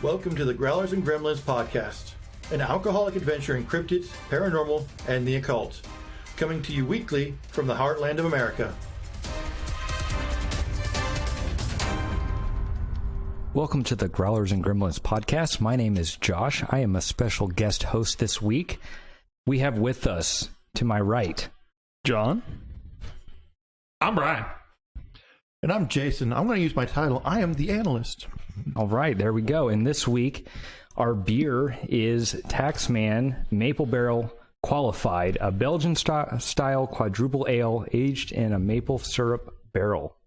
Welcome to the Growlers and Gremlins podcast, an alcoholic adventure in cryptids, paranormal, and the occult. Coming to you weekly from the heartland of America. Welcome to the Growlers and Gremlins podcast. My name is Josh. I am a special guest host this week. We have with us, to my right, John. I'm Brian. And I'm Jason. I'm going to use my title. I am the analyst. All right, there we go. And this week, our beer is Taxman Maple Barrel Qualified, a Belgian-style quadruple ale aged in a maple syrup barrel.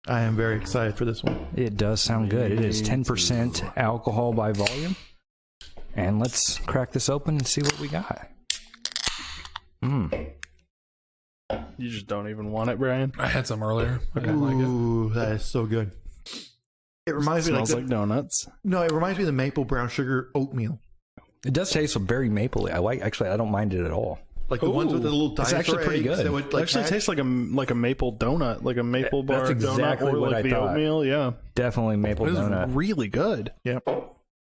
I am very excited for this one. It does sound good. It is 10% alcohol by volume. And let's crack this open and see what we got. You just don't even want it, Brian? I had some earlier. I didn't like it. Ooh, that is so good. It reminds me Smells like donuts. No, it reminds me of the maple brown sugar oatmeal. It does taste very mapley. I don't mind it at all. Like the ones with the little dinosaur actually pretty eggs good. that would, It like, actually tastes like a maple donut, like a maple bar That's exactly donut, or what like I the thought. oatmeal. Yeah, Definitely maple it is donut. really good. Yeah.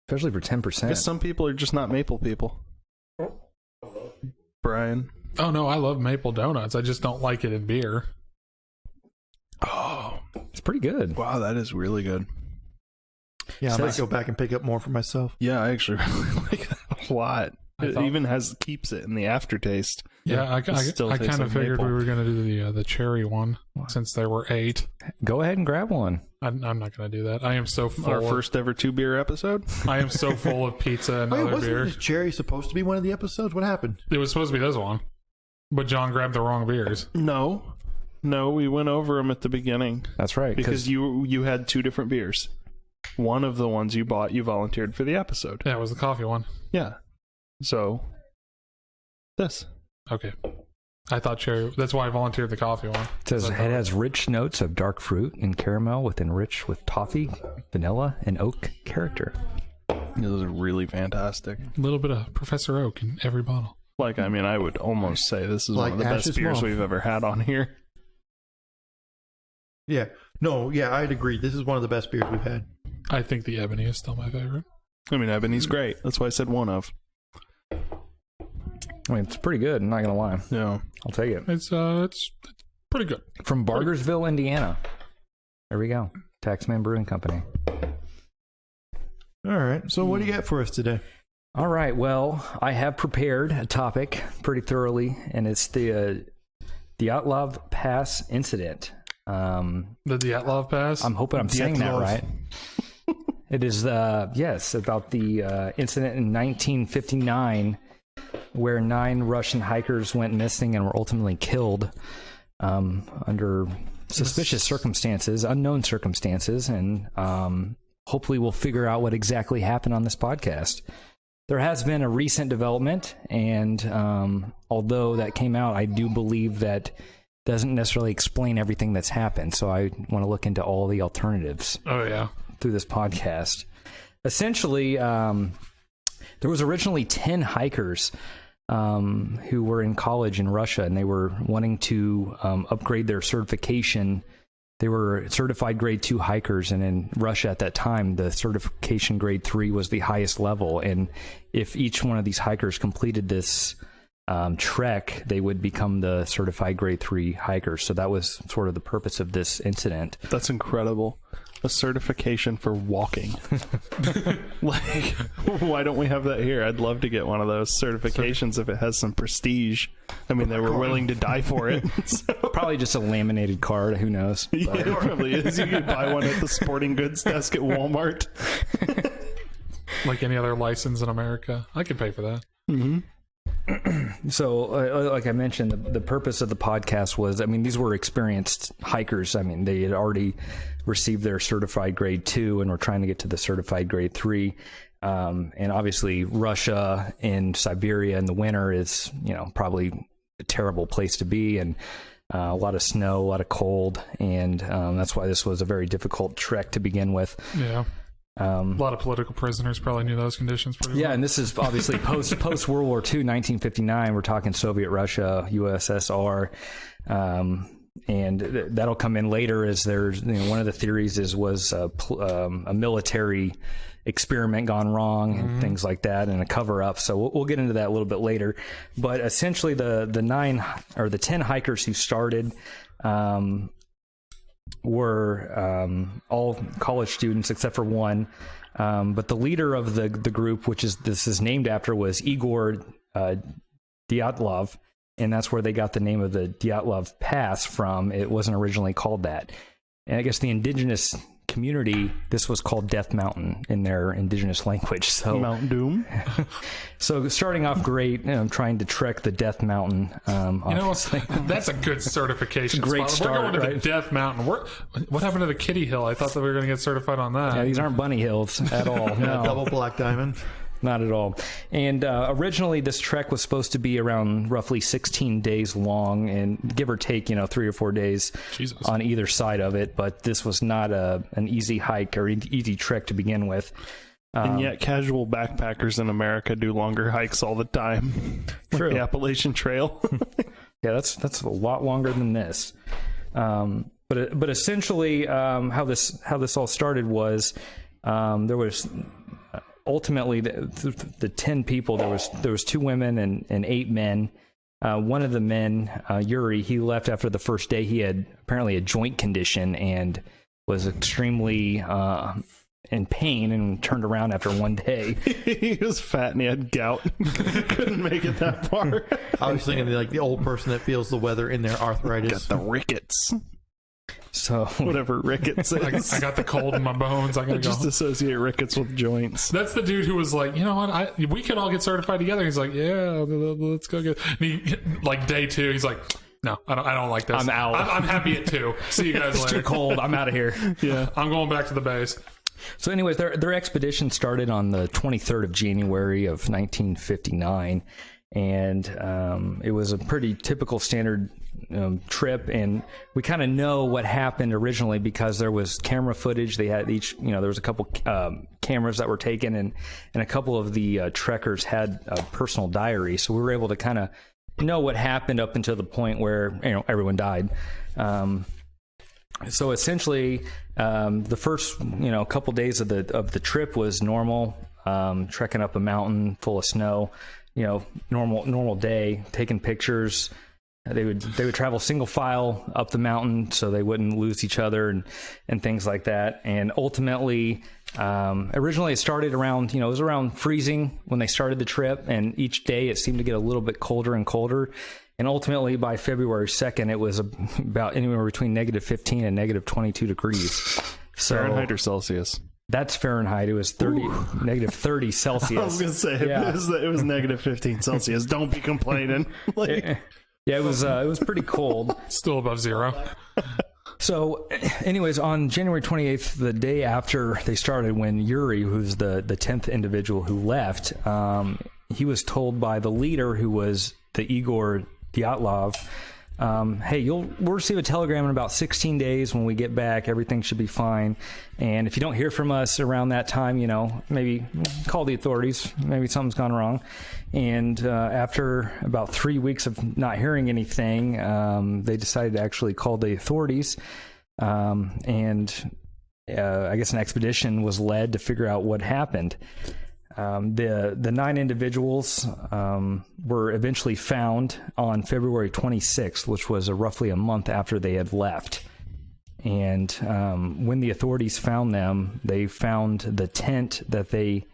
Especially for 10%. Because some people are just not maple people. Brian. Oh, no, I love maple donuts. I just don't like it in beer. Oh, It's pretty good. wow, that is really good. Yeah, I might go back and pick up more for myself. Yeah, I actually really like that a lot. I It thought- even keeps it in the aftertaste. Yeah, I still kind tastes of like figured maple. we were going to do the cherry one since there were 8. Go ahead and grab one. I'm not going to do that. I am so full. Our first ever 2-beer episode. I am so full of pizza and Wait, other wasn't beer. this cherry supposed to be one of the episodes? What happened? It was supposed to be this one, but John grabbed the wrong beers. No, we went over them at the beginning. That's right. Because you had 2 different beers. One of the ones you bought, you volunteered for the episode. Yeah, it was the coffee one. Yeah. So, this. Okay. I thought cherry. That's why I volunteered the coffee one. It says it has rich notes of dark fruit and caramel enriched with toffee, vanilla, and oak character. This is really fantastic. A little bit of Professor Oak in every bottle. Like, I mean, I would almost say this is Like one of the best Ash's beers mom. we've ever had on here. Yeah. No, yeah, I'd agree. This is one of the best beers we've had. I think the Ebony is still my favorite. I mean, Ebony's great. That's why I said one of. I mean, it's pretty good. I'm not going to lie. Yeah. I'll take it. It's pretty good. From Bargersville, Indiana. There we go. Taxman Brewing Company. All right. So what do you got for us today? All right. Well, I have prepared a topic pretty thoroughly, and it's the Dyatlov Pass incident. The Dyatlov Pass? I'm hoping I'm saying that Dyatlov. right. It is, yes, about the incident in 1959 where 9 Russian hikers went missing and were ultimately killed under suspicious circumstances, unknown circumstances, and hopefully we'll figure out what exactly happened on this podcast. There has been a recent development, and although that came out, I do believe that doesn't necessarily explain everything that's happened, so I want to look into all the alternatives Oh, yeah. through this podcast. Essentially, there was originally 10 hikers who were in college in Russia, and they were wanting to upgrade their certification. They were certified grade 2 hikers, and in Russia at that time, the certification grade 3 was the highest level. And if each one of these hikers completed this trek, they would become the certified grade 3 hikers. So that was sort of the purpose of this incident. That's incredible. A certification for walking. Like, why don't we have that here? I'd love to get one of those certifications if it has some prestige. I mean, they were willing to die for it. So. Probably just a laminated card. Who knows? Yeah, it probably is. You could buy one at the sporting goods desk at Walmart. Like any other license in America. I could pay for that. Mm-hmm. So, like I mentioned, the purpose of the podcast was, I mean, these were experienced hikers. I mean, they had already received their certified grade 2 and were trying to get to the certified grade 3. And obviously, Russia and Siberia in the winter is, probably a terrible place to be, and a lot of snow, a lot of cold, and that's why this was a very difficult trek to begin with. Yeah. A lot of political prisoners probably knew those conditions pretty well. Yeah, and this is obviously post World War II, 1959. We're talking Soviet Russia, USSR. And that'll come in later, as there's one of the theories was a military experiment gone wrong and things like that, and a cover up. So we'll get into that a little bit later. But essentially, the 10 hikers who started were all college students except for one. But the leader of the group, which this is named after, was Igor Dyatlov, and that's where they got the name of the Dyatlov Pass from. It wasn't originally called that. And I guess the indigenous community, this was called Death Mountain in their indigenous language. So Mount Doom. So starting off great, trying to trek the Death Mountain. That's a good certification. It's a great spot. start, We're going to right? the Death Mountain. What happened to the Kitty Hill? I thought that we were going to get certified on that. Yeah, these aren't bunny hills at all. No. Double black diamond. Not at all. And originally, this trek was supposed to be around roughly 16 days long, and give or take, 3 or 4 days on either side of it. But this was not an easy hike or easy trek to begin with. And yet, casual backpackers in America do longer hikes all the time. True. Like the Appalachian Trail. Yeah, that's a lot longer than this. But essentially, how this all started was there was. Ultimately, the 10 people, there was 2 women and 8 men. One of the men, Yuri, he left after the first day. He had apparently a joint condition and was extremely in pain, and turned around after one day. He was fat and he had gout. Couldn't make it that far. I was thinking like the old person that feels the weather in their arthritis. Got the rickets. So whatever rickets is. I got the cold in my bones. I gotta just go. associate rickets with joints. That's the dude who was like, you know what? We could all get certified together. He's like, yeah, let's go get. And he, like day 2, he's like, no, I don't like this. I'm out. I'm happy at 2. See you guys It's later. too cold. I'm out of here. Yeah, I'm going back to the base. So anyways, their expedition started on the 23rd of January of 1959, and it was a pretty typical standard trip. And we kind of know what happened originally because there was camera footage. They had each, there was a couple cameras that were taken, and a couple of the trekkers had a personal diary. So we were able to kind of know what happened up until the point where everyone died. So essentially, the first couple days of the trip was normal, trekking up a mountain full of snow. Normal day, taking pictures. They would travel single file up the mountain so they wouldn't lose each other and things like that. And ultimately, originally it started around, it was around freezing when they started the trip, and each day it seemed to get a little bit colder and colder. And ultimately, by February 2nd, it was about anywhere between negative 15 and negative 22 degrees. So Fahrenheit or Celsius? That's Fahrenheit. It was negative 30 Celsius. I was going to say, Yeah. it was negative 15 Celsius. Don't be complaining. Yeah, it was pretty cold. Still above 0. So, anyways, on January 28th, the day after they started, when Yuri, who's the 10th individual who left, he was told by the leader, who was the Igor Dyatlov, hey, we'll receive a telegram in about 16 days. When we get back, everything should be fine. And if you don't hear from us around that time, maybe call the authorities. Maybe something's gone wrong. And after about 3 weeks of not hearing anything, they decided to actually call the authorities. And I guess an expedition was led to figure out what happened. The 9 individuals were eventually found on February 26th, which was roughly a month after they had left. And when the authorities found them, they found the tent that they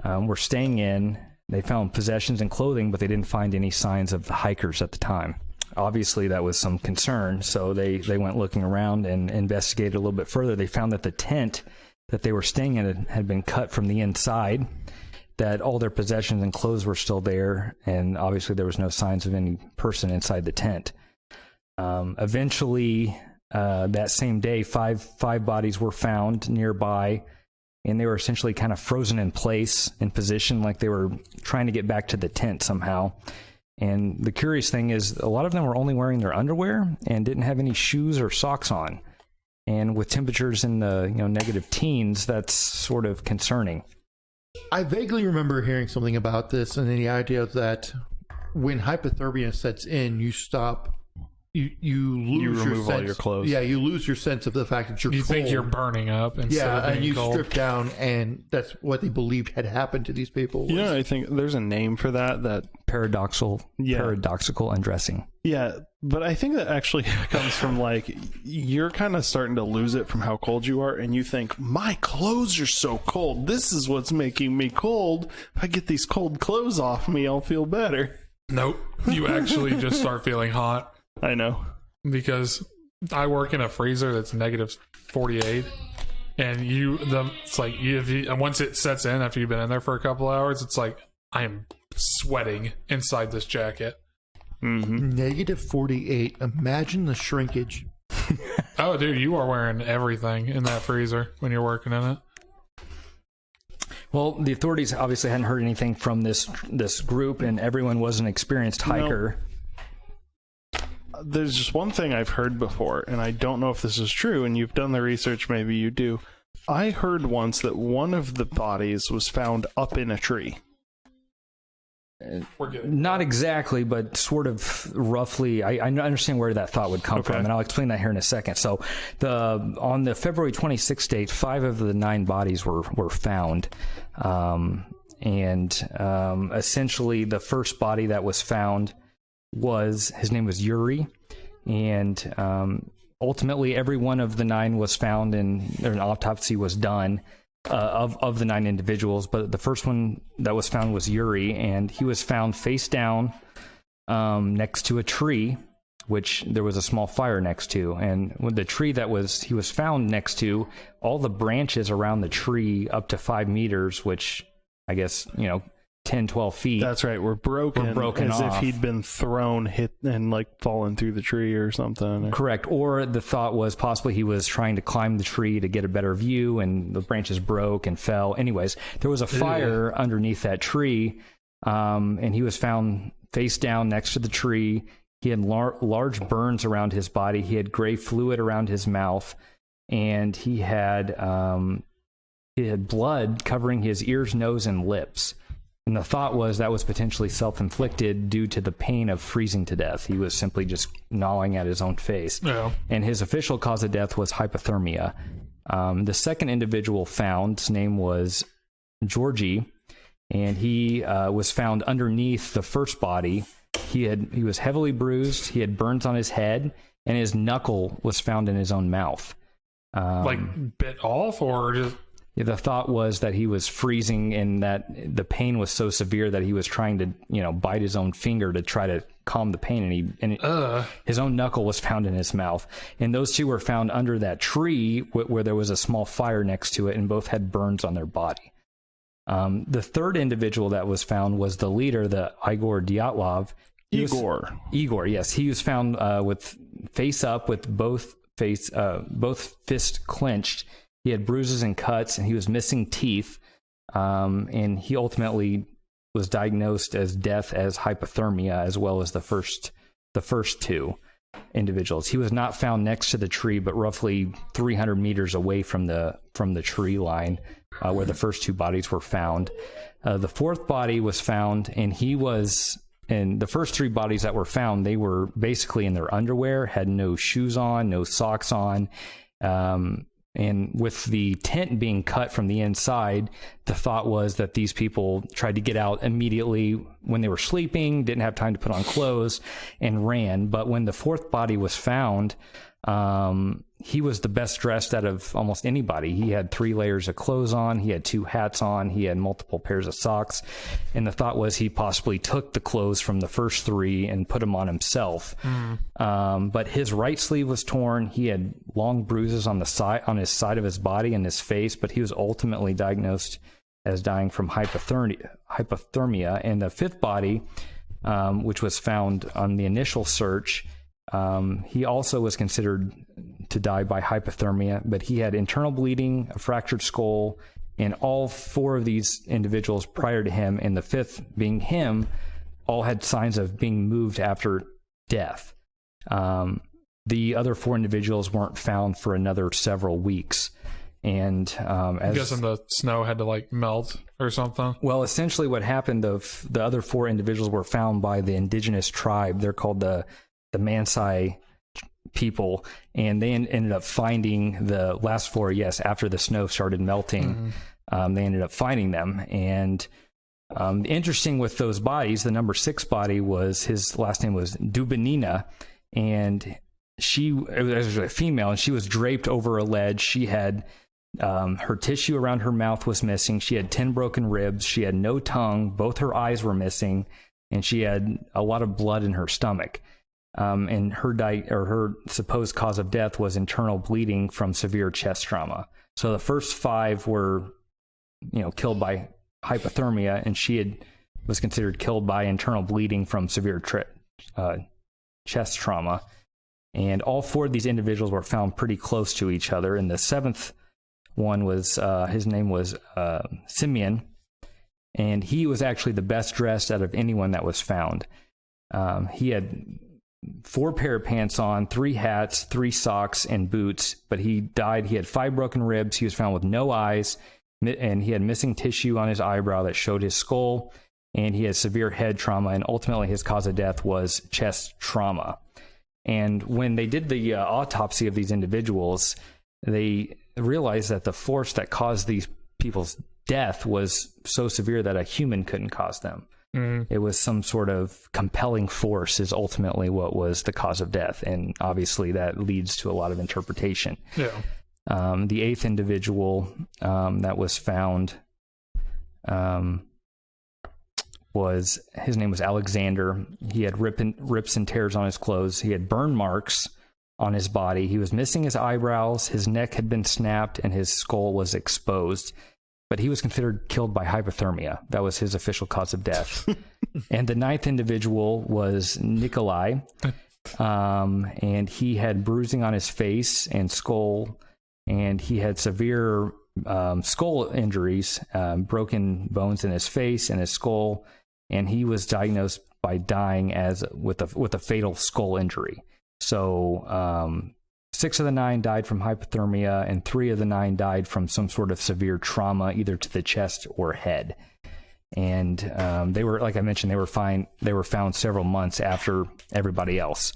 were staying in. They found possessions and clothing, but they didn't find any signs of the hikers at the time. Obviously, that was some concern, so they went looking around and investigated a little bit further. They found that the tent that they were staying in had been cut from the inside, that all their possessions and clothes were still there, and obviously there was no signs of any person inside the tent. Eventually, that same day, five bodies were found nearby, and they were essentially kind of frozen in place, in position, like they were trying to get back to the tent somehow. And the curious thing is, a lot of them were only wearing their underwear and didn't have any shoes or socks on. And with temperatures in the negative teens, that's sort of concerning. I vaguely remember hearing something about this, and the idea that when hypothermia sets in, you stop you lose your remove sense. all your clothes. Yeah, you lose your sense of the fact that you're You cold. think you're burning up instead of being and you cold. strip down, and that's what they believed had happened to these people. You know, I think there's a name for that. Paradoxical undressing. Yeah, but I think that actually comes from like you're kind of starting to lose it from how cold you are, and you think my clothes are so cold. This is what's making me cold. If I get these cold clothes off me, I'll feel better. Nope. You actually just start feeling hot. I know. Because I work in a freezer that's negative 48, and it's like once it sets in after you've been in there for a couple hours, it's like I am sweating inside this jacket. Negative 48. Imagine the shrinkage. Oh, dude, you are wearing everything in that freezer when you're working in it. Well, the authorities obviously hadn't heard anything from this group, and everyone was an experienced hiker. There's just one thing I've heard before, and I don't know if this is true, and you've done the research, maybe you do. I heard once that one of the bodies was found up in a tree. Not exactly, but sort of roughly. I understand where that thought would come from, and I'll explain that here in a second. So, on the February 26th date, 5 of the 9 bodies were found, and essentially the first body that was found his name was Yuri, and ultimately every one of the 9 was found, and an autopsy was done. Of the 9 individuals, but the first one that was found was Yuri, and he was found face down next to a tree, which there was a small fire next to. And with the tree he was found next to, all the branches around the tree up to 5 meters, which I guess 10, 12 feet. That's right. Were broken as off. if he'd been thrown, hit, and like fallen through the tree or something. Correct. Or the thought was possibly he was trying to climb the tree to get a better view, and the branches broke and fell. Anyways, there was a fire underneath that tree, and he was found face down next to the tree. He had large burns around his body. He had gray fluid around his mouth, and he had blood covering his ears, nose, and lips. And the thought was that was potentially self-inflicted due to the pain of freezing to death. He was simply just gnawing at his own face. Yeah. And his official cause of death was hypothermia. The second individual found, his name was Georgie, and he was found underneath the first body. He was heavily bruised. He had burns on his head, and his knuckle was found in his own mouth. Like bit off, or just... Yeah, the thought was that he was freezing, and that the pain was so severe that he was trying to, bite his own finger to try to calm the pain, and his own knuckle was found in his mouth. And those 2 were found under that tree where there was a small fire next to it, and both had burns on their body. The third individual that was found was the leader, the Igor Dyatlov. Igor, yes. He was found with face up, with both fists clenched. He had bruises and cuts, and he was missing teeth. And he ultimately was diagnosed as death as hypothermia, as well as the first 2 individuals. He was not found next to the tree, but roughly 300 meters away from the tree line, where the first 2 bodies were found. The 4th body was found, and the first 3 bodies that were found, they were basically in their underwear, had no shoes on, no socks on. And with the tent being cut from the inside, the thought was that these people tried to get out immediately when they were sleeping, didn't have time to put on clothes, and ran. But when the 4th body was found, he was the best dressed out of almost anybody. He had 3 layers of clothes on. He had 2 hats on. He had multiple pairs of socks. And the thought was he possibly took the clothes from the first 3 and put them on himself. But his right sleeve was torn. He had long bruises on his side of his body and his face, but he was ultimately diagnosed as dying from hypothermia. And the 5th body, which was found on the initial search, he also was considered to die by hypothermia, but he had internal bleeding, a fractured skull, and all 4 of these individuals prior to him, and the 5th being him, all had signs of being moved after death. The other 4 individuals weren't found for another several weeks. And I'm guessing the snow had to melt or something. Well, essentially what happened, the other 4 individuals were found by the indigenous tribe. They're called the Mansai people, and they ended up finding the last four. Yes, after the snow started melting, they ended up finding them. And interesting with those bodies, the number 6 body was, his last name was Dubinina, and it was a female, and she was draped over a ledge. She had her tissue around her mouth was missing. She had 10 broken ribs. She had no tongue. Both her eyes were missing, and she had a lot of blood in her stomach. And her supposed cause of death was internal bleeding from severe chest trauma. So the first 5 were, killed by hypothermia, and she was considered killed by internal bleeding from severe chest trauma. And all 4 of these individuals were found pretty close to each other. And the 7th one was, his name was Simeon, and he was actually the best dressed out of anyone that was found. He had 4 pair of pants on, 3 hats, 3 socks, and boots, but he died. He had 5 broken ribs. He was found with no eyes, and he had missing tissue on his eyebrow that showed his skull, and he had severe head trauma, and ultimately his cause of death was chest trauma. And when they did the autopsy of these individuals, they realized that the force that caused these people's death was so severe that a human couldn't cause them. It was some sort of compelling force is ultimately what was the cause of death. And obviously that leads to a lot of interpretation. Yeah. The 8th individual that was found his name was Alexander. He had rips and tears on his clothes. He had burn marks on his body. He was missing his eyebrows. His neck had been snapped and his skull was exposed. But he was considered killed by hypothermia. That was his official cause of death. And the 9th individual was Nikolai. And he had bruising on his face and skull. And he had severe skull injuries, broken bones in his face and his skull. And he was diagnosed by dying with a fatal skull injury. So 6 of the 9 died from hypothermia, and 3 of the 9 died from some sort of severe trauma, either to the chest or head. And they were, like I mentioned, they were found several months after everybody else.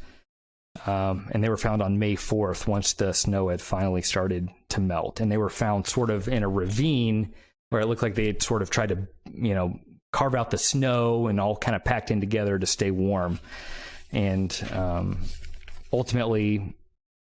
And they were found on May 4th, once the snow had finally started to melt. And they were found sort of in a ravine where it looked like they had sort of tried to, carve out the snow and all kind of packed in together to stay warm. And ultimately,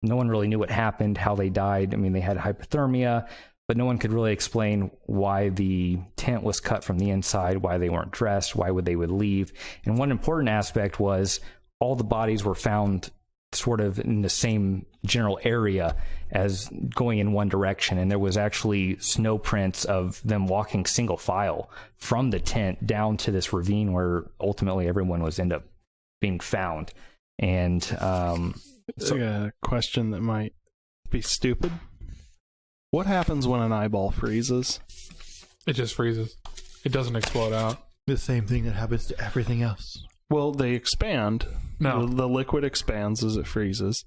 no one really knew what happened, how they died. I mean, they had hypothermia, but no one could really explain why the tent was cut from the inside, why they weren't dressed, why they would leave. And one important aspect was all the bodies were found sort of in the same general area as going in one direction. And there was actually snow prints of them walking single file from the tent down to this ravine where ultimately everyone was end up being found. And so a question that might be stupid. What happens when an eyeball freezes? It just freezes. It doesn't explode out. The same thing that happens to everything else. Well, they expand. No. The liquid expands as it freezes.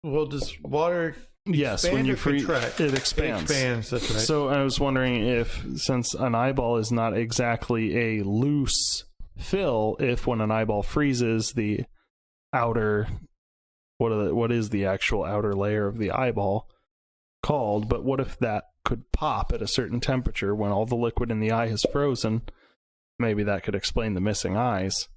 Well, does water Yes, when you freeze, it expands. It expands, that's right. So I was wondering if, since an eyeball is not exactly a loose fill, if when an eyeball freezes, the outer, what is the actual outer layer of the eyeball called? But what if that could pop at a certain temperature when all the liquid in the eye has frozen? Maybe that could explain the missing eyes.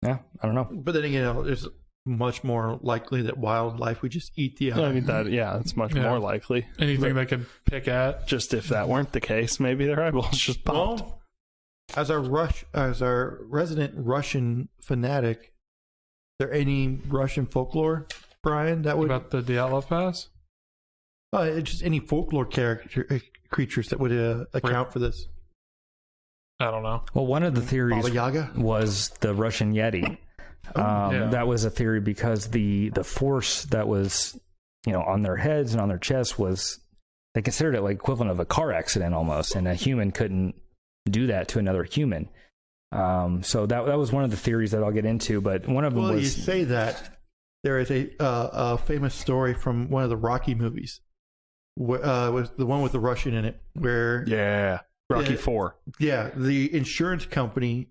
Yeah, I don't know. But then again, it's much more likely that wildlife would just eat the eye. I mean, it's much more likely. Anything they could pick at. Just if that weren't the case, maybe their eyeballs just popped. Well, as our resident Russian fanatic, is there any Russian folklore, Brian, that would About the Dyatlov Pass? just any folklore creatures that would account for this? I don't know. Well, one of the theories Baba Yaga? was the Russian Yeti. Yeah. That was a theory because the force that was, on their heads and on their chests was, they considered it like equivalent of a car accident almost, and a human couldn't do that to another human. So that was one of the theories that I'll get into, but one of them was... Well, you say that. There is a famous story from one of the Rocky movies, was the one with the Russian in it, where... Yeah. Rocky IV. Yeah, the insurance company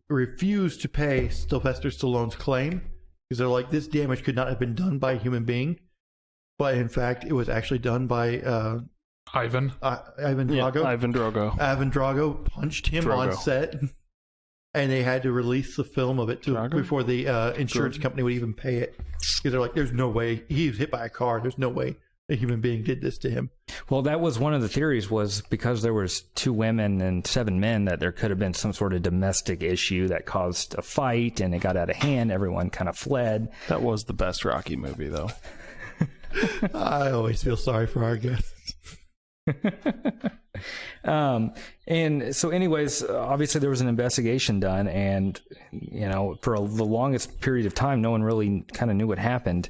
refused to pay Sylvester Stallone's claim because they're like, this damage could not have been done by a human being, but in fact it was actually done by Ivan Drago. Ivan Drogo. Ivan Drago punched him on set, and they had to release the film of it before the insurance company would even pay it, because they're like, there's no way he was hit by a car, there's no way a human being did this to him. Well, that was one of the theories, was because there was 2 women and 7 men, that there could have been some sort of domestic issue that caused a fight, and it got out of hand. Everyone kind of fled. That was the best Rocky movie, though. I always feel sorry for our guests. And so anyways, obviously there was an investigation done, and for the longest period of time, no one really kind of knew what happened.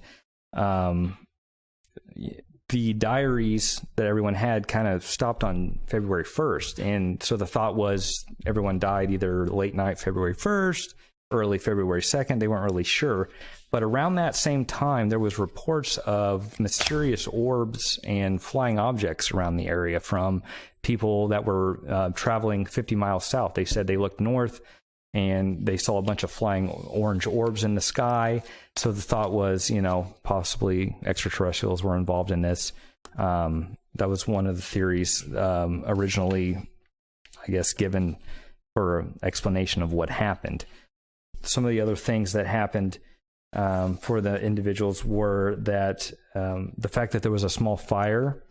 The diaries that everyone had kind of stopped on February 1st. And so the thought was everyone died either late night February 1st, early February 2nd. They weren't really sure. But around that same time, there was reports of mysterious orbs and flying objects around the area from people that were traveling 50 miles south. They said they looked north and they saw a bunch of flying orange orbs in the sky. So the thought was, possibly extraterrestrials were involved in this. That was one of the theories originally, I guess, given for explanation of what happened. Some of the other things that happened for the individuals were that the fact that there was a small fire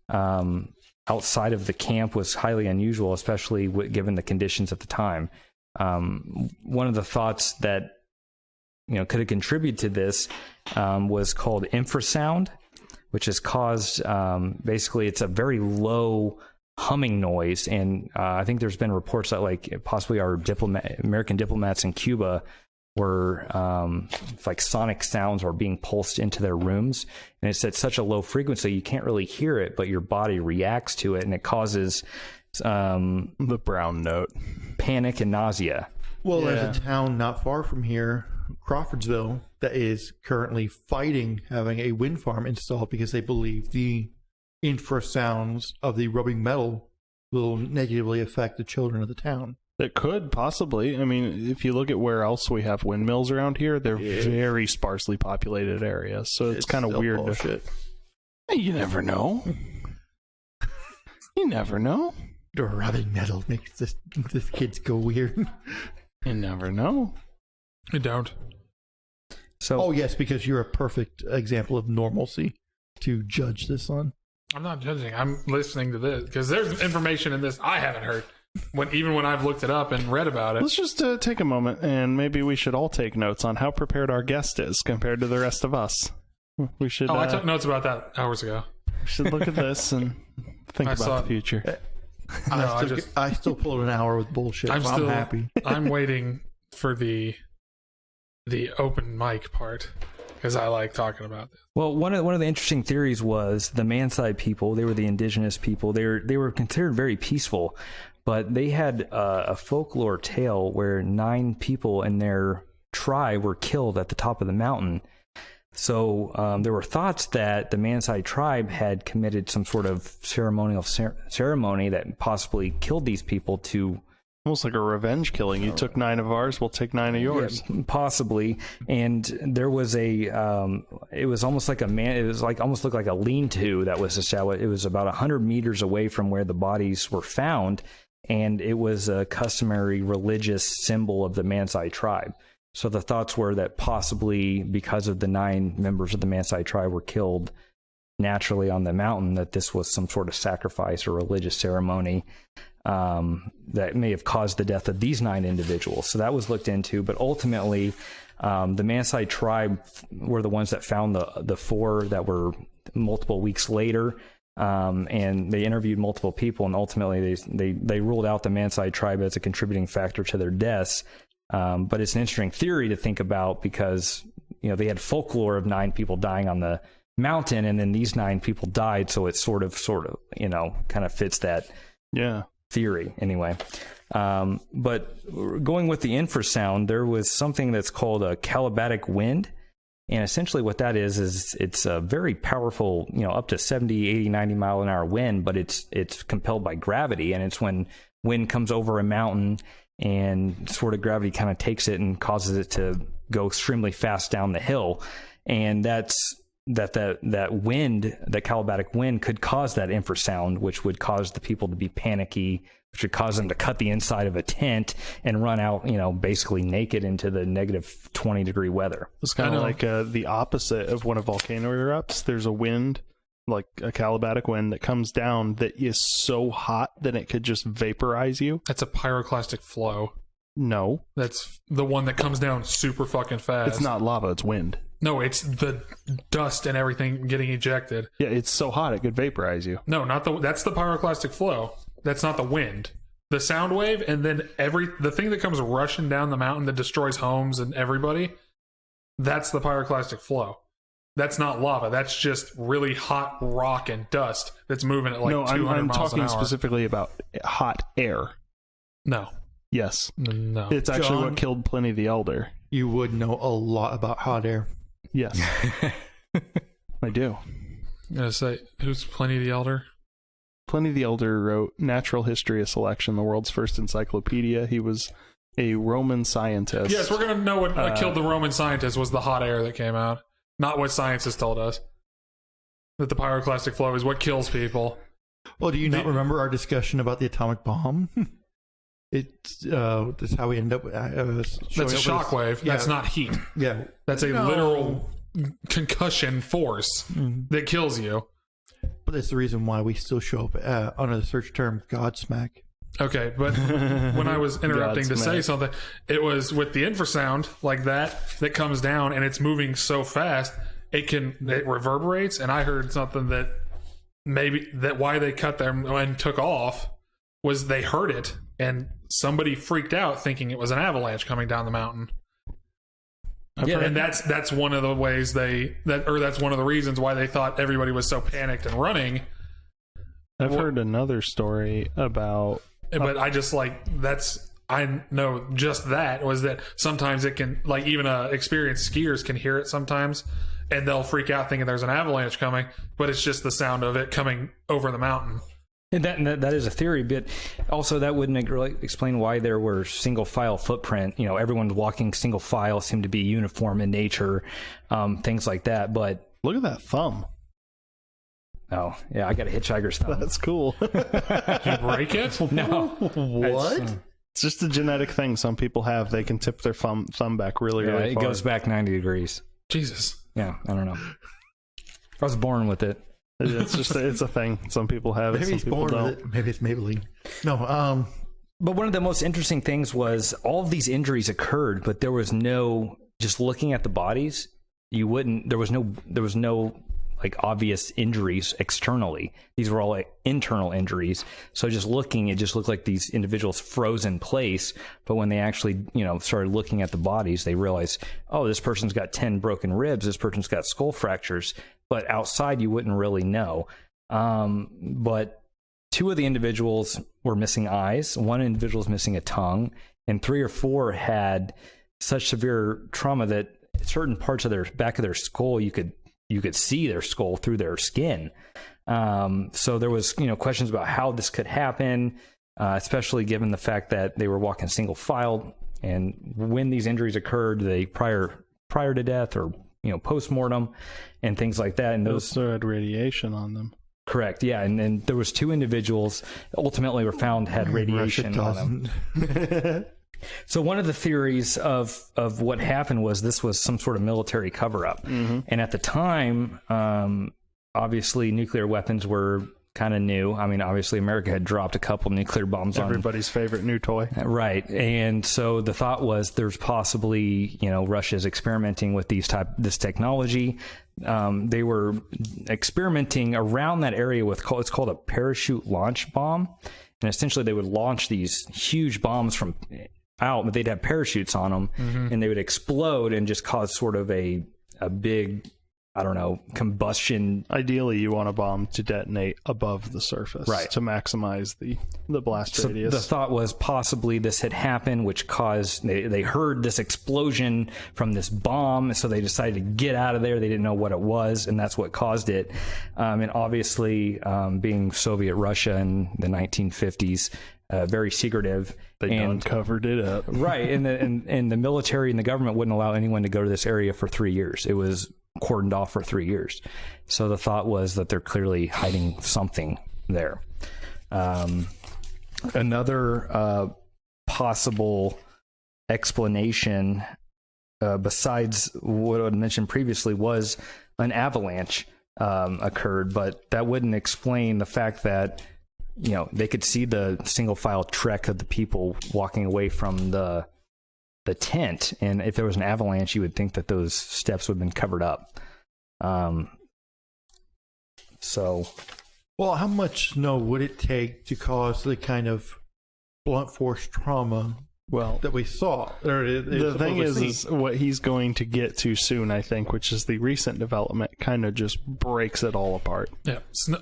outside of the camp was highly unusual, especially given the conditions at the time. One of the thoughts that could have contributed to this was called infrasound, which is caused basically it's a very low humming noise, and I think there's been reports that possibly our American diplomats in Cuba were sonic sounds are being pulsed into their rooms, and it's at such a low frequency you can't really hear it, but your body reacts to it, and it causes the brown note, panic and nausea. Well, there's a town not far from here, Crawfordsville, that is currently fighting having a wind farm installed because they believe the infrasounds of the rubbing metal will negatively affect the children of the town. It could possibly. I mean, if you look at where else we have windmills around here, they're very sparsely populated areas, so it's kind of weird. You never know. You never know. The rubbing metal makes this kids go weird. You never know. You don't. So, oh yes, because you're a perfect example of normalcy to judge this on. I'm not judging. I'm listening to this because there's information in this I haven't heard. Even when I've looked it up and read about it. Let's just take a moment, and maybe we should all take notes on how prepared our guest is compared to the rest of us. We should. I took notes about that hours ago. We should look at this and think about the future. I still pulled an hour with bullshit. I'm happy. I'm waiting for the open mic part because I like talking about this. Well, one of the interesting theories was the Mansai people. They were the indigenous people. They were considered very peaceful, but they had a folklore tale where 9 people in their tribe were killed at the top of the mountain. So there were thoughts that the Mansai tribe had committed some sort of ceremonial ceremony that possibly killed these people to... Almost like a revenge killing. You took 9 of ours, we'll take 9 of yours. Yeah, possibly. And there was it was almost like almost looked like a lean-to that was established. It was about 100 meters away from where the bodies were found, and it was a customary religious symbol of the Mansai tribe. So the thoughts were that possibly because of the 9 members of the Mansai tribe were killed naturally on the mountain, that this was some sort of sacrifice or religious ceremony that may have caused the death of these 9 individuals. So that was looked into, but ultimately the Mansai tribe were the ones that found the 4 that were multiple weeks later, and they interviewed multiple people, and ultimately they ruled out the Mansai tribe as a contributing factor to their deaths. But it's an interesting theory to think about because they had folklore of 9 people dying on the mountain, and then these 9 people died, so it sort of kind of fits that theory anyway. But going with the infrasound, there was something that's called a calibatic wind, and essentially what that is it's a very powerful, up to 70, 80, 90 mile an hour wind, but it's compelled by gravity, and it's when wind comes over a mountain and sort of gravity kind of takes it and causes it to go extremely fast down the hill. And that wind, that calibatic wind, could cause that infrasound, which would cause the people to be panicky, which would cause them to cut the inside of a tent and run out, basically naked into the negative 20-degree weather. It's kind of like the opposite of when a volcano erupts. There's a wind, like a calibatic wind, that comes down that is so hot that it could just vaporize you. That's a pyroclastic flow. No. That's the one that comes down super fucking fast. It's not lava, it's wind. No, it's the dust and everything getting ejected. Yeah, it's so hot it could vaporize you. No, that's the pyroclastic flow. That's not the wind. The sound wave, and then the thing that comes rushing down the mountain that destroys homes and everybody, that's the pyroclastic flow. That's not lava. That's just really hot rock and dust that's moving at like 200 I'm miles talking an hour. specifically about hot air. No. Yes. No. It's actually John, what killed Pliny the Elder. You would know a lot about hot air. Yes. I do. I'm going to say, who's Pliny the Elder? Pliny the Elder wrote Natural History of Selection, the world's first encyclopedia. He was a Roman scientist. Yes, we're going to know what killed the Roman scientists was the hot air that came out. Not what science has told us. That the pyroclastic flow is what kills people. Well, do you not remember our discussion about the atomic bomb? That's how we end up. That's a shock wave. Yeah. That's not heat. Yeah. That's a literal concussion force that kills you. But that's the reason why we still show up under the search term Godsmack. Okay, but when I was interrupting to say something, it was with the infrasound like that comes down and it's moving so fast, it reverberates. And I heard something that why they cut them and took off was they heard it and somebody freaked out thinking it was an avalanche coming down the mountain. Yeah, and that's one of the ways that's one of the reasons why they thought everybody was so panicked and running. I've heard another story about... But I just I know just that was that sometimes it can, like, even experienced skiers can hear it sometimes and they'll freak out thinking there's an avalanche coming, but it's just the sound of it coming over the mountain. And that is a theory, but also that wouldn't really explain why there were single file footprint. Everyone's walking single file, seemed to be uniform in nature, things like that. But look at that thumb. Oh, yeah, I got a hitchhiker's thumb. That's cool. Did you break it? No. What? It's just a genetic thing some people have. They can tip their thumb back really far. It goes back 90 degrees. Jesus. Yeah, I don't know. I was born with it. It's a thing some people have. Maybe some he's people born don't. with it. Maybe it's Maybelline. No. But one of the most interesting things was all of these injuries occurred, but there was no, just looking at the bodies, there was no like obvious injuries externally. These were all like internal injuries. So just looking, it just looked like these individuals froze in place. But when they actually, started looking at the bodies, they realized, oh, this person's got 10 broken ribs. This person's got skull fractures. But outside, you wouldn't really know. But 2 of the individuals were missing eyes. 1 individual was missing a tongue. And 3 or 4 had such severe trauma that certain parts of their back of their skull, you could see their skull through their skin. So there was, questions about how this could happen, especially given the fact that they were walking single file. And when these injuries occurred, they prior to death or, post-mortem and things like that. And those also had radiation on them. Correct. Yeah. And then there was 2 individuals ultimately were found had radiation on them. So one of the theories of what happened was this was some sort of military cover-up. Mm-hmm. And at the time, obviously nuclear weapons were kind of new. I mean, obviously America had dropped a couple nuclear bombs on everybody's favorite new toy. Right. And so the thought was there's possibly, Russia's experimenting with this technology. They were experimenting around that area with it's called a parachute launch bomb. And essentially they would launch these huge bombs from out, but they'd have parachutes on them, and they would explode and just cause sort of a big, I don't know, combustion. Ideally, you want a bomb to detonate above the surface, right, to maximize the blast radius. The thought was possibly this had happened, which caused they heard this explosion from this bomb, so they decided to get out of there. They didn't know what it was, and that's what caused it. And obviously, being Soviet Russia in the 1950s, very secretive. They done covered it up. Right, and the military and the government wouldn't allow anyone to go to this area for 3 years. It was cordoned off for 3 years. So the thought was that they're clearly hiding something there. Another possible explanation, besides what I mentioned previously, was an avalanche occurred, but that wouldn't explain the fact that they could see the single file trek of the people walking away from the tent, and if there was an avalanche, you would think that those steps would have been covered up. Well, how much snow would it take to cause the kind of blunt force trauma that we saw? The thing is what he's going to get to soon, I think, which is the recent development, kind of just breaks it all apart. Yeah,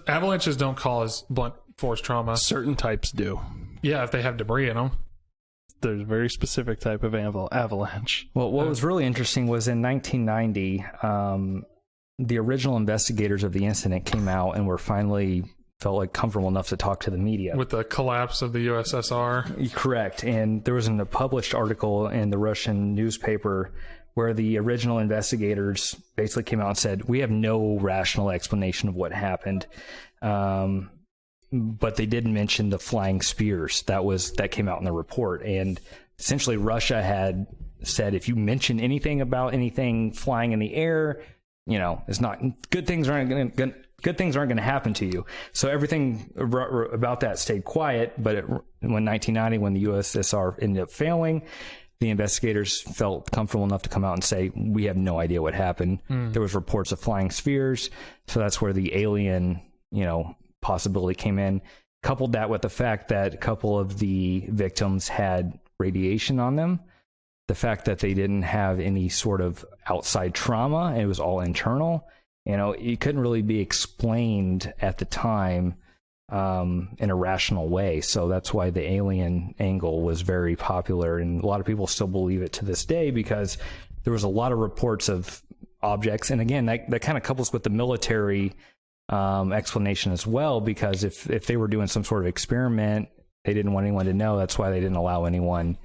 avalanches don't cause blunt force trauma. Certain types do. Yeah, if they have debris in them. There's a very specific type of avalanche. Well, what was really interesting was in 1990, the original investigators of the incident came out and felt like comfortable enough to talk to the media. With the collapse of the USSR? Correct. And there was a published article in the Russian newspaper where the original investigators basically came out and said, we have no rational explanation of what happened. But they didn't mention the flying spears. That came out in the report. And essentially Russia had said, if you mention anything about anything flying in the air, it's not good things aren't going to happen to you. So everything about that stayed quiet. But when 1990, when the USSR ended up failing, the investigators felt comfortable enough to come out and say, we have no idea what happened. There was reports of flying spheres. So that's where the alien, possibility came in. Coupled that with the fact that a couple of the victims had radiation on them. The fact that they didn't have any sort of outside trauma, it was all internal. It couldn't really be explained at the time in a rational way. So that's why the alien angle was very popular, and a lot of people still believe it to this day because there was a lot of reports of objects. And again, that kind of couples with the military explanation as well, because if they were doing some sort of experiment, they didn't want anyone to know. That's why they didn't allow anyone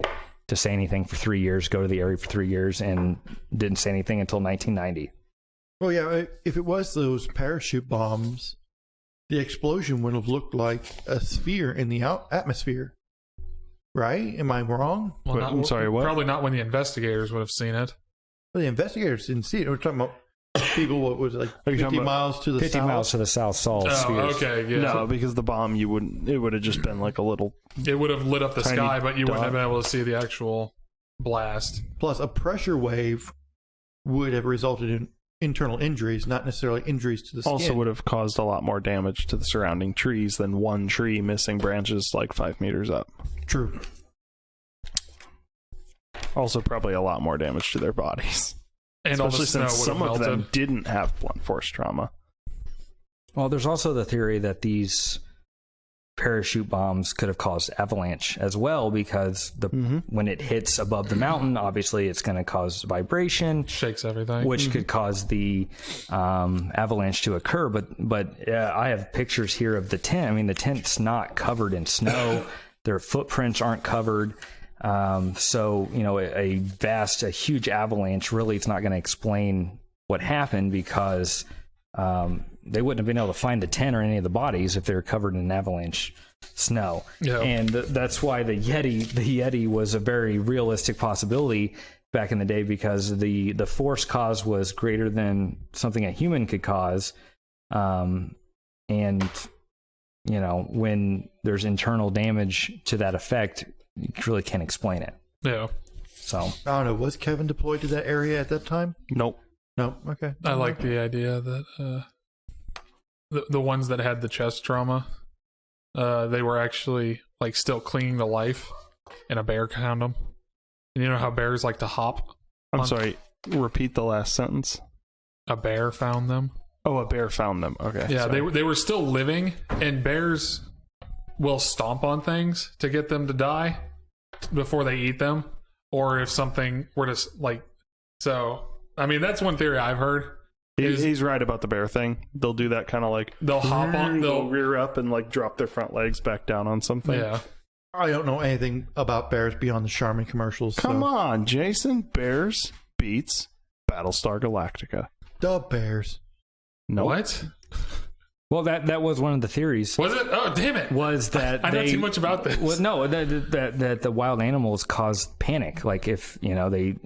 to say anything for 3 years, go to the area for 3 years, and didn't say anything until 1990. Well, yeah, if it was those parachute bombs, the explosion would have looked like a sphere in the atmosphere. Right? Am I wrong? Well, I'm sorry, what? Probably not when the investigators would have seen it. Well, the investigators didn't see it. We're talking about people, what was it, like 50 miles to the 50 south? miles to the south saw spheres. Okay, yeah. No, because the bomb, it would have just been like a little... It would have lit up the tiny sky, but you wouldn't have dot. been able to see the actual blast. Plus, a pressure wave would have resulted in internal injuries, not necessarily injuries to the skin. Also would have caused a lot more damage to the surrounding trees than one tree missing branches like 5 meters up. True. Also probably a lot more damage to their bodies. And all the especially snow since would have some of melted. them didn't have blunt force trauma. Well, there's also the theory that these parachute bombs could have caused avalanche as well, because when it hits above the mountain, obviously it's going to cause vibration, Shakes everything. which could cause the avalanche to occur. But I have pictures here of the tent. I mean, the tent's not covered in snow. Their footprints aren't covered. So, a huge avalanche, really, it's not going to explain what happened, because they wouldn't have been able to find the tent or any of the bodies if they were covered in avalanche snow. Yeah. And that's why the Yeti was a very realistic possibility back in the day, because the force cause was greater than something a human could cause. And, when there's internal damage to that effect, you really can't explain it. Yeah. So I don't know. Was Kevin deployed to that area at that time? Nope. No. Okay. I like the idea that the ones that had the chest trauma, they were actually like still clinging to life, and a bear found them. And you know how bears like to hop? I'm sorry. Repeat the last sentence. A bear found them. Oh, a bear found them. Okay. Yeah, sorry. they were still living, and bears will stomp on things to get them to die before they eat them, or if something were to like. So, I mean, that's one theory I've heard. He's right about the bear thing. They'll do that kind of like They'll hop on. they'll They'll rear up and like drop their front legs back down on something. Yeah, I don't know anything about bears beyond the Charmin commercials. Come on, Jason. Bears beats Battlestar Galactica. The bears. No. What? Well, that was one of the theories. Was it? Oh, damn it. Was that I know too much about this. Well, no, that the wild animals caused panic. Like if they,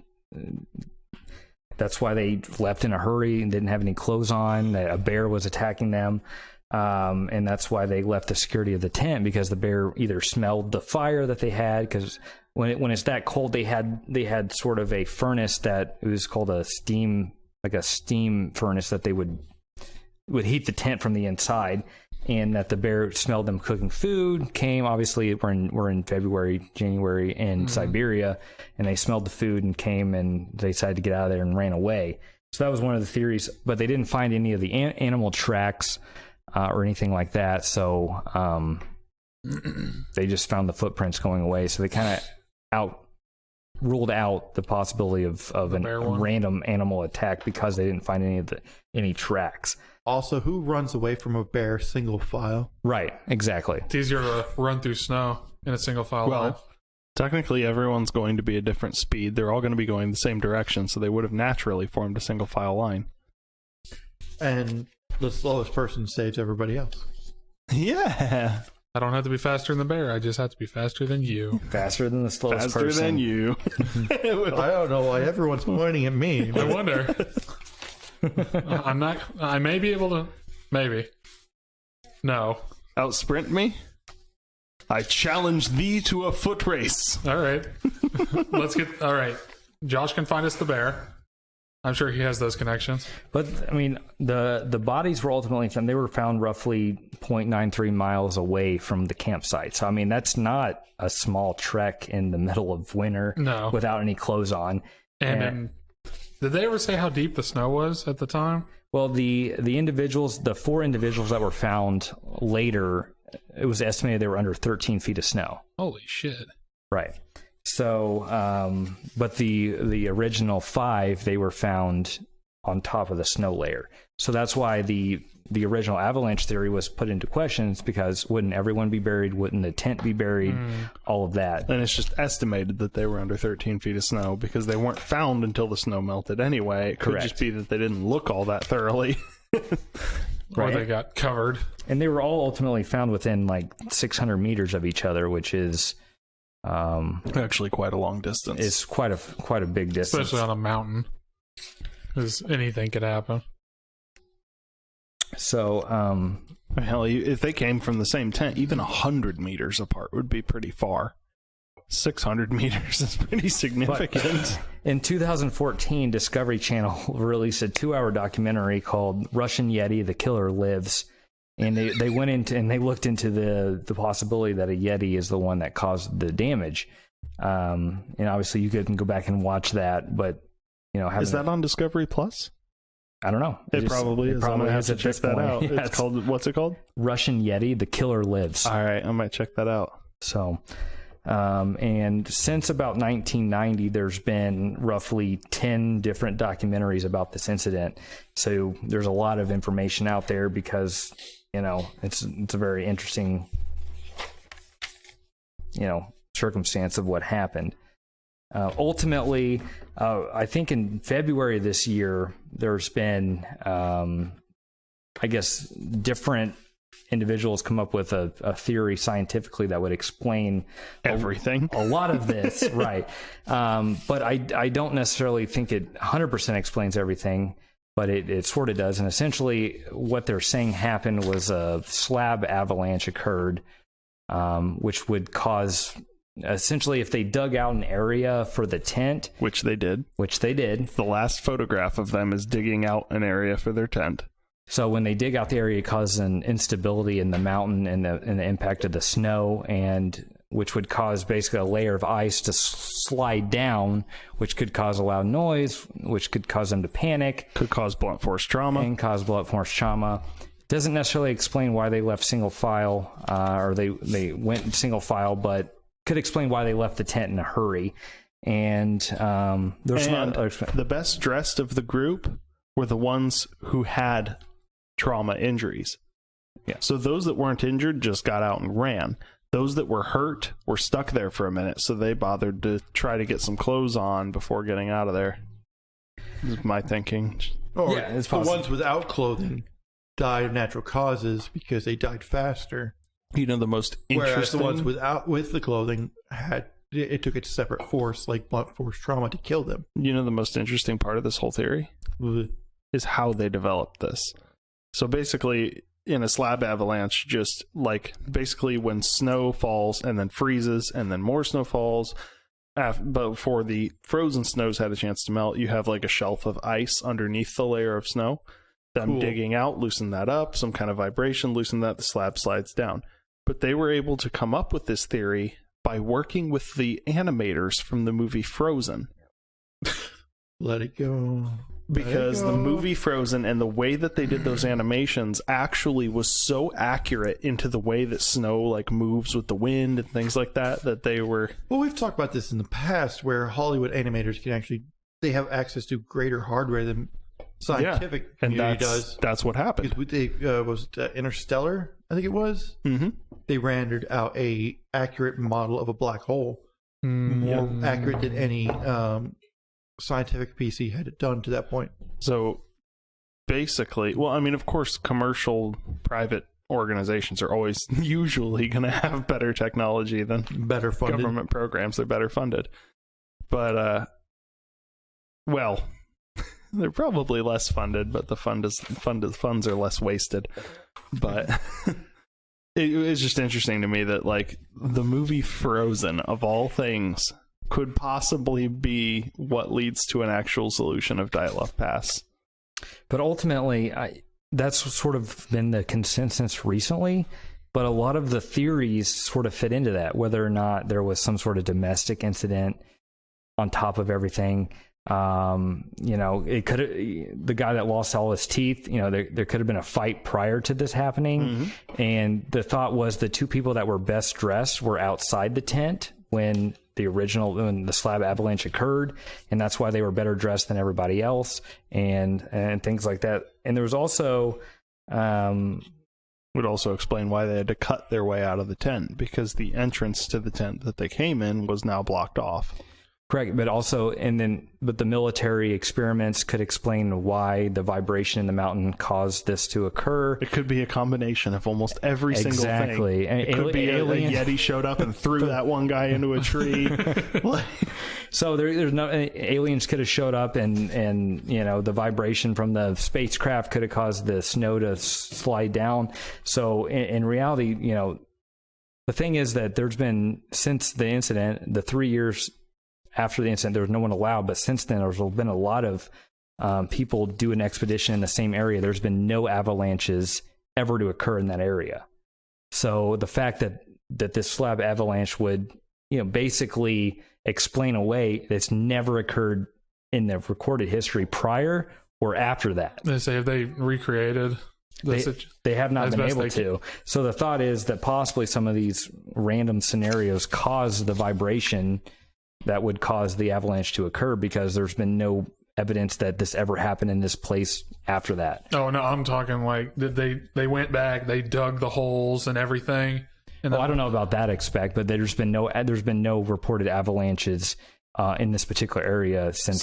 that's why they left in a hurry and didn't have any clothes on. That a bear was attacking them, and that's why they left the security of the tent, because the bear either smelled the fire that they had, because when it's that cold, they had sort of a furnace that it was called a steam furnace that they would heat the tent from the inside, and that the bear smelled them cooking food, came, obviously we're in February, January in Siberia, and they smelled the food and came, and they decided to get out of there and ran away. So that was one of the theories, but they didn't find any of the animal tracks or anything like that. So they just found the footprints going away. So they kind of ruled out the possibility of a random animal attack because they didn't find any tracks. Also, who runs away from a bear single file? Right, exactly. It's easier to run through snow in a single file line. Well, technically everyone's going to be a different speed. They're all going to be going the same direction, so they would have naturally formed a single file line. And the slowest person saves everybody else. Yeah. I don't have to be faster than the bear. I just have to be faster than you. Faster than the slowest person. Faster than you. I don't know why everyone's pointing at me. I wonder. I may be able to. Maybe. No. Outsprint me? I challenge thee to a foot race. All right. All right. Josh can find us the bear. I'm sure he has those connections. But I mean, the bodies were ultimately found. They were found roughly 0.93 miles away from the campsite. So I mean, that's not a small trek in the middle of winter. No. Without any clothes on. And did they ever say how deep the snow was at the time? Well, the four individuals that were found later, it was estimated they were under 13 feet of snow. Holy shit. Right. So, but the original 5, they were found on top of the snow layer. So that's why the original avalanche theory was put into questions, because wouldn't everyone be buried? Wouldn't the tent be buried? All of that. And it's just estimated that they were under 13 feet of snow because they weren't found until the snow melted anyway. It could just be that they didn't look all that thoroughly. Or they got covered. And they were all ultimately found within like 600 meters of each other, which is actually quite a long distance. It's quite a big distance, especially on a mountain, because anything could happen. So, hell, if they came from the same tent, even 100 meters apart would be pretty far. 600 meters is pretty significant. In 2014, Discovery Channel released a 2-hour documentary called Russian Yeti, The Killer Lives. And they went into and they looked into the possibility that a Yeti is the one that caused the damage. And obviously you can go back and watch that, but is that on Discovery Plus? I don't know. It probably is. I'm gonna have to check that out. Yeah, it's called, what's it called? Russian Yeti, The Killer Lives. All right, I might check that out. So, and since about 1990, there's been roughly 10 different documentaries about this incident. So there's a lot of information out there because, it's a very interesting, circumstance of what happened. Ultimately, I think in February of this year, there's been, different individuals come up with a theory scientifically that would explain everything, a lot of this, right? But I don't necessarily think it 100% explains everything, but it sort of does. And essentially, what they're saying happened was a slab avalanche occurred, which would cause. Essentially, if they dug out an area for the tent, which they did, the last photograph of them is digging out an area for their tent. So when they dig out the area, it causes an instability in the mountain and the impact of the snow, and which would cause basically a layer of ice to slide down, which could cause a loud noise, which could cause them to panic, could cause blunt force trauma, Doesn't necessarily explain why they left single file, or they went single file, but could explain why they left the tent in a hurry. And the best dressed of the group were the ones who had trauma injuries. Yeah. So those that weren't injured just got out and ran. Those that were hurt were stuck there for a minute, so they bothered to try to get some clothes on before getting out of there. This is my thinking. Or Yeah, it's the possible. ones without clothing died of natural causes because they died faster. You know, the most Whereas interesting... the ones with the clothing it took a separate force, like blunt force trauma, to kill them. You know, the most interesting part of this whole theory is how they developed this. So basically, in a slab avalanche, just like basically when snow falls and then freezes and then more snow falls, but before the frozen snows had a chance to melt, you have like a shelf of ice underneath the layer of snow. Them digging out, loosen that up, some kind of vibration, loosen that, the slab slides down. But they were able to come up with this theory by working with the animators from the movie Frozen. Let it go. Because the movie Frozen and the way that they did those animations actually was so accurate into the way that snow like moves with the wind and things like that, that they were... Well, we've talked about this in the past, where Hollywood animators can actually, they have access to greater hardware than scientific community does. That's what happened. Because they was it, Interstellar, I think it was. Mm-hmm. They rendered out a accurate model of a black hole, more accurate than any scientific PC had done to that point. So basically, well, I mean, of course, commercial private organizations are always usually going to have better technology than Better funded. government programs. They're better funded. But, well, they're probably less funded, but the funds are less wasted. But it was just interesting to me that, like, the movie Frozen, of all things, could possibly be what leads to an actual solution of Dyatlov Pass. But ultimately, that's sort of been the consensus recently. But a lot of the theories sort of fit into that, whether or not there was some sort of domestic incident on top of everything. You know, it could, the guy that lost all his teeth, you know, there could have been a fight prior to this happening. And the thought was the two people that were best dressed were outside the tent when the slab avalanche occurred, and that's why they were better dressed than everybody else, and things like that. And there was also would also explain why they had to cut their way out of the tent, because the entrance to the tent that they came in was now blocked off. Correct, but also, but the military experiments could explain why the vibration in the mountain caused this to occur. It could be a combination of almost every single thing. Exactly. It could be a Yeti showed up and threw that one guy into a tree. So there's no aliens could have showed up, and you know, the vibration from the spacecraft could have caused the snow to slide down. So in reality, you know, the thing is that there's been, since the incident, the 3 years after the incident, there was no one allowed, but since then there's been a lot of people do an expedition in the same area. There's been no avalanches ever to occur in that area. So the fact that this slab avalanche would, you know, basically explain away that's never occurred in the recorded history prior or after that. They say if they recreated they have not been able to. So the thought is that possibly some of these random scenarios cause the vibration that would cause the avalanche to occur, because there's been no evidence that this ever happened in this place after that. Oh no, I'm talking like they went back, they dug the holes and everything. And I don't know about that aspect, but there's been no reported avalanches in this particular area since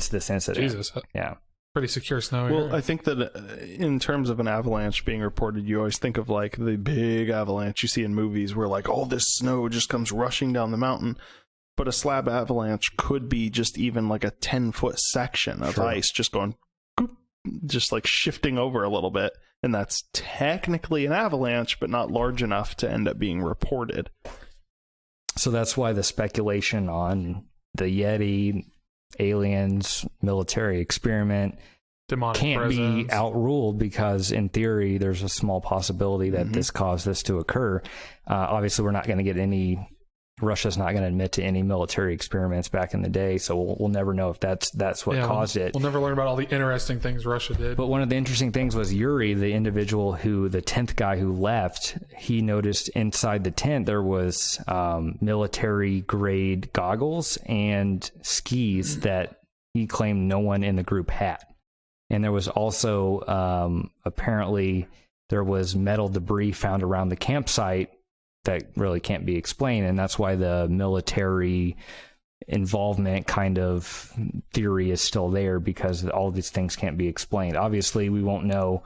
this incident. Jesus, yeah, pretty secure snow. Well, here. I think that in terms of an avalanche being reported, you always think of like the big avalanche you see in movies where like all this snow just comes rushing down the mountain. But a slab avalanche could be just even like a 10-foot section of ice just going, just like shifting over a little bit. And that's technically an avalanche, but not large enough to end up being reported. So that's why the speculation on the Yeti, aliens, military experiment Demonic can't presence. be outruled, because in theory, there's a small possibility that this caused this to occur. Obviously, we're not going to get any... Russia's not going to admit to any military experiments back in the day, so we'll never know if that's what caused it. We'll never learn about all the interesting things Russia did. But one of the interesting things was Yuri, the individual the 10th guy who left, he noticed inside the tent there was military grade goggles and skis that he claimed no one in the group had. And there was also apparently there was metal debris found around the campsite that really can't be explained, and that's why the military involvement kind of theory is still there, because all these things can't be explained. Obviously, we won't know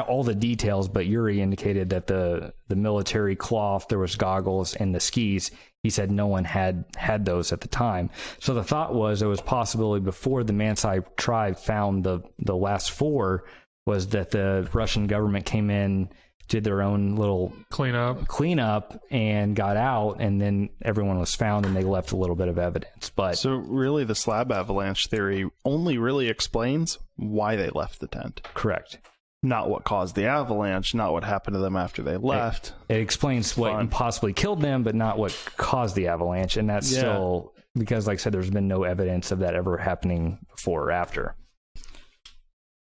all the details, but Yuri indicated that the military cloth, there was goggles, and the skis, he said no one had those at the time. So the thought was there was possibility before the Mansai tribe found the last 4 was that the Russian government came in, did their own little cleanup and got out, and then everyone was found and they left a little bit of evidence. But so really the slab avalanche theory only really explains why they left the tent. Correct. Not what caused the avalanche, not what happened to them after they left. It explains what possibly killed them, but not what caused the avalanche. And that's still because, like I said, there's been no evidence of that ever happening before or after.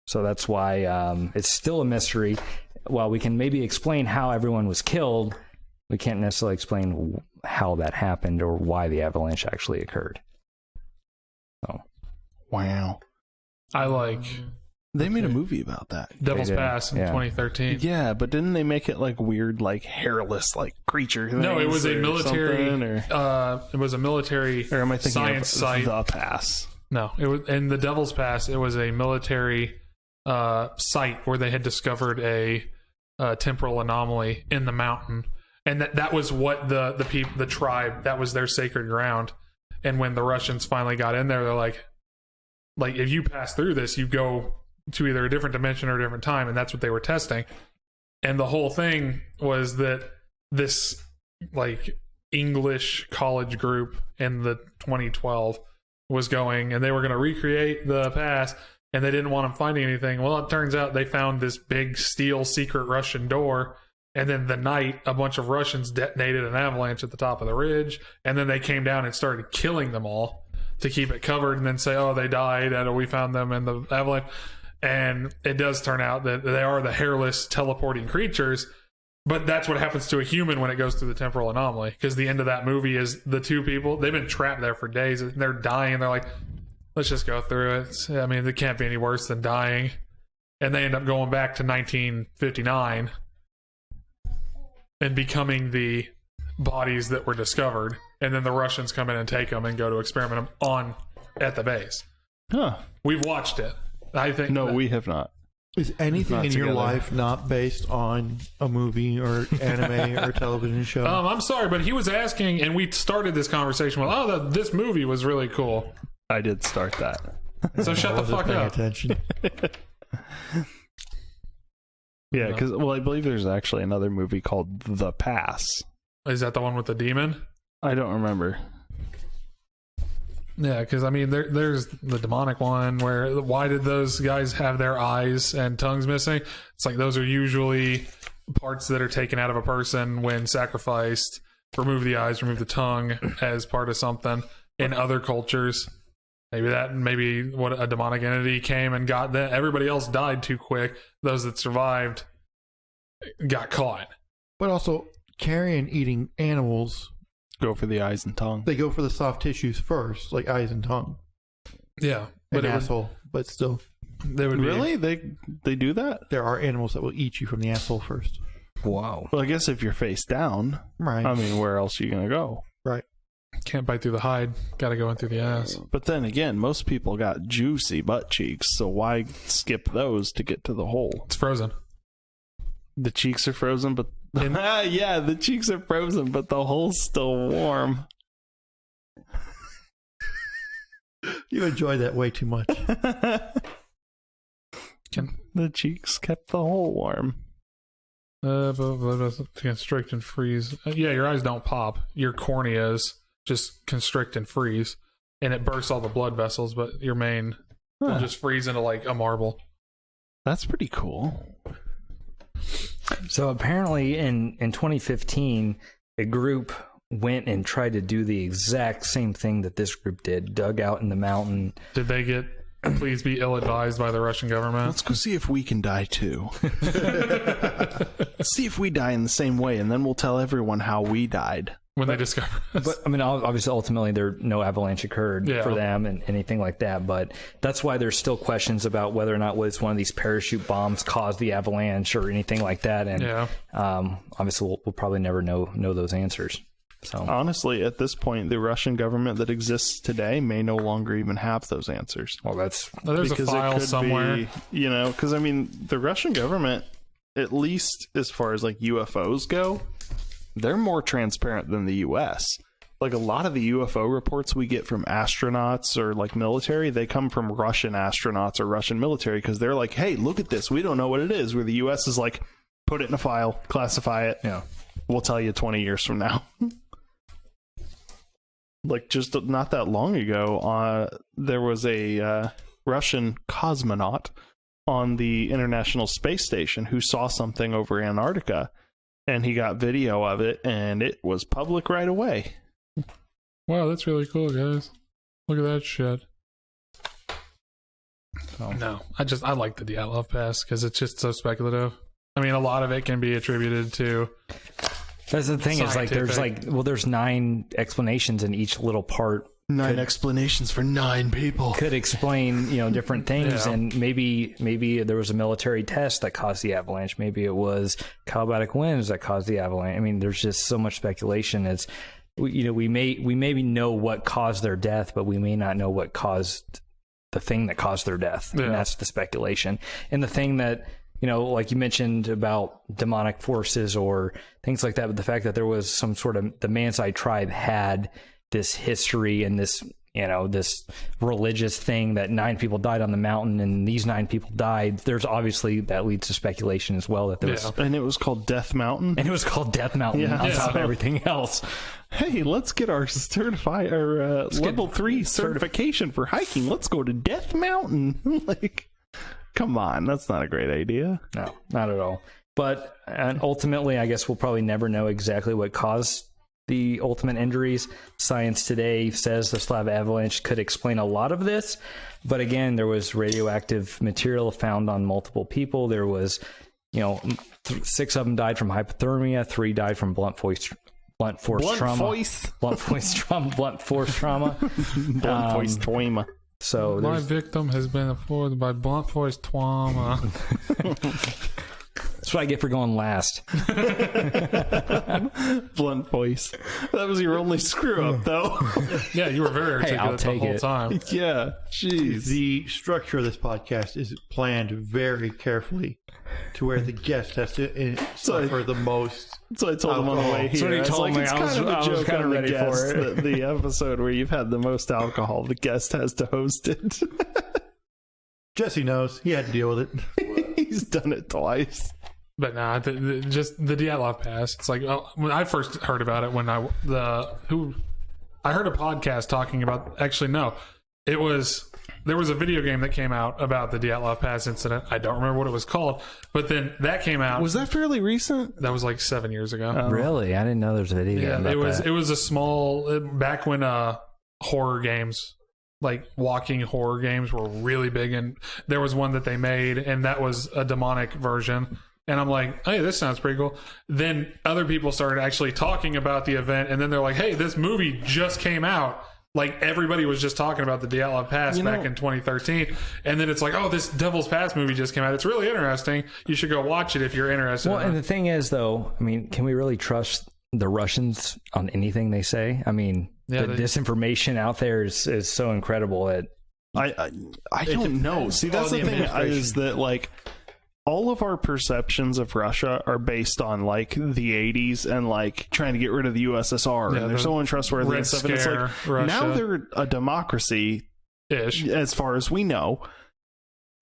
So that's why it's still a mystery. While we can maybe explain how everyone was killed, we can't necessarily explain how that happened or why the avalanche actually occurred. So, wow. I like... They made a movie about that. Devil's Pass in 2013. Yeah, but didn't they make it like weird, like hairless, like creature? No, it was a military. It was a military or am I thinking science site. The Pass. No, it was in the Devil's Pass. It was a military site where they had discovered a temporal anomaly in the mountain, and that was what the tribe, that was their sacred ground. And when the Russians finally got in there, they're like if you pass through this, you go to either a different dimension or a different time, and that's what they were testing. And the whole thing was that this like English college group in the 2012 was going, and they were going to recreate the pass, and they didn't want them finding anything. Well, it turns out they found this big steel secret Russian door, and then the night a bunch of Russians detonated an avalanche at the top of the ridge, and then they came down and started killing them all to keep it covered, and then say, oh, they died, and we found them in the avalanche. And it does turn out that they are the hairless teleporting creatures, but that's what happens to a human when it goes through the temporal anomaly. Because the end of that movie is the 2 people, they've been trapped there for days, and they're dying, and they're like, let's just go through it. I mean, it can't be any worse than dying. And they end up going back to 1959 and becoming the bodies that were discovered. And then the Russians come in and take them and go to experiment them at the base. Huh. We've watched it. I think we have not. Is anything in your life not based on a movie or anime or television show? I'm sorry, but he was asking, and we started this conversation with, this movie was really cool. I did start that. So shut the fuck up. Attention. Yeah, because, I believe there's actually another movie called The Pass. Is that the one with the demon? I don't remember. Yeah, because I mean, there's the demonic one where why did those guys have their eyes and tongues missing? It's like those are usually parts that are taken out of a person when sacrificed. Remove the eyes, remove the tongue as part of something. In other cultures, maybe what a demonic entity came and got that. Everybody else died too quick. Those that survived got caught. But also, carrion eating animals go for the eyes and tongue. They go for the soft tissues first, like eyes and tongue. Yeah, but asshole. But still, they would really they do that. There are animals that will eat you from the asshole first. Wow. Well, I guess if you're face down, right? I mean, where else are you gonna go? Right. Can't bite through the hide. Got to go in through the ass. But then again, most people got juicy butt cheeks, so why skip those to get to the hole? It's frozen. The cheeks are frozen, but yeah, the cheeks are frozen, but the hole's still warm. You enjoy that way too much. The cheeks kept the hole warm. Constrict and freeze. Yeah, your eyes don't pop. Your corneas just constrict and freeze, and it bursts all the blood vessels, but your main will just freeze into like a marble. That's pretty cool. So apparently in 2015, a group went and tried to do the exact same thing that this group did, dug out in the mountain. Did they get please be ill-advised by the Russian government? Let's go see if we can die too. Let's see if we die in the same way, and then we'll tell everyone how we died. when they discover us. But I mean, obviously, ultimately, no avalanche occurred Yeah. for them and anything like that. But that's why there's still questions about whether or not was one of these parachute bombs caused the avalanche or anything like that. And Yeah. obviously, we'll probably never know those answers. So Honestly, at this point, the Russian government that exists today may no longer even have those answers. well, that's There's a file somewhere. be, because I mean, the Russian government, at least as far as like UFOs go, they're more transparent than the US. Like a lot of the UFO reports we get from astronauts or like military, they come from Russian astronauts or Russian military because they're like, hey, look at this. We don't know what it is. Where the US is like, put it in a file, classify it. yeah. We'll tell you 20 years from now. Like just not that long ago, there was a Russian cosmonaut on the International Space Station who saw something over Antarctica, and he got video of it, and it was public right away. Wow, that's really cool, guys. Look at that shit. No, I like the Dyatlov Pass because it's just so speculative. I mean, a lot of it can be attributed to. That's the thing is like there's 9 explanations in each little part. 9 explanations for 9 people. Could explain different things, Yeah. and maybe there was a military test that caused the avalanche. Maybe it was Calabatic winds that caused the avalanche. I mean, there's just so much speculation. It's we maybe know what caused their death, but we may not know what caused the thing that caused their death. Yeah. And that's the speculation. And the thing that like you mentioned about demonic forces or things like that, but the fact that there was some sort of the Mansai tribe had this history and this this religious thing that 9 people died on the mountain and these 9 people died. There's obviously that leads to speculation as well that there was, And it was called Death Mountain. and it was called Death Mountain on top of everything else. Hey, let's get our level 3 certification for hiking. Let's go to Death Mountain. Like, come on, that's not a great idea. No, not at all. But and ultimately, I guess we'll probably never know exactly what caused the ultimate injuries. Science today says the slab avalanche could explain a lot of this, but again, there was radioactive material found on multiple people. There was, 6 of them died from hypothermia, 3 died from blunt force trauma. Blunt force trauma. So My there's, victim has been afforded by blunt force trauma. that's what I get for going last. Blunt voice. That was your only screw up, though. Yeah, you were very Hey, I'll articulate the take whole it. time. Yeah, jeez. The structure of this podcast is planned very carefully to where the guest has to suffer the most. So I told him on the way here. So he I was told like, me. it's I was- kind of I a was joke kinda on the ready for guest it. that the episode where you've had the most alcohol, the guest has to host it. Jesse knows. He had to deal with it. He's done it twice. But nah, just the Dyatlov Pass. It's like when I first heard about it, when I heard a podcast talking about. Actually, no, there was a video game that came out about the Dyatlov Pass incident. I don't remember what it was called, but then that came out. Was that fairly recent? That was like 7 years ago. Really? I didn't know there was a video game Yeah, about that. it was a small back when horror games, like walking horror games, were really big, and there was one that they made, and that was a demonic version. And I'm like, hey, this sounds pretty cool. Then other people started actually talking about the event, and then they're like, hey, this movie just came out. Like, everybody was just talking about the Dyatlov Pass back in 2013. And then it's like, oh, this Devil's Pass movie just came out. It's really interesting. You should go watch it if you're interested. Well, in and it. the thing is, though, I mean, can we really trust the Russians on anything they say? I mean, Yeah, the disinformation out there is so incredible that I don't know. See, that's the thing is that, like, all of our perceptions of Russia are based on, like, the 80s and, like, trying to get rid of the USSR. Yeah, and they're so untrustworthy Red and stuff. And it's Scare, like, Russia. now they're a democracy, Ish. as far as we know.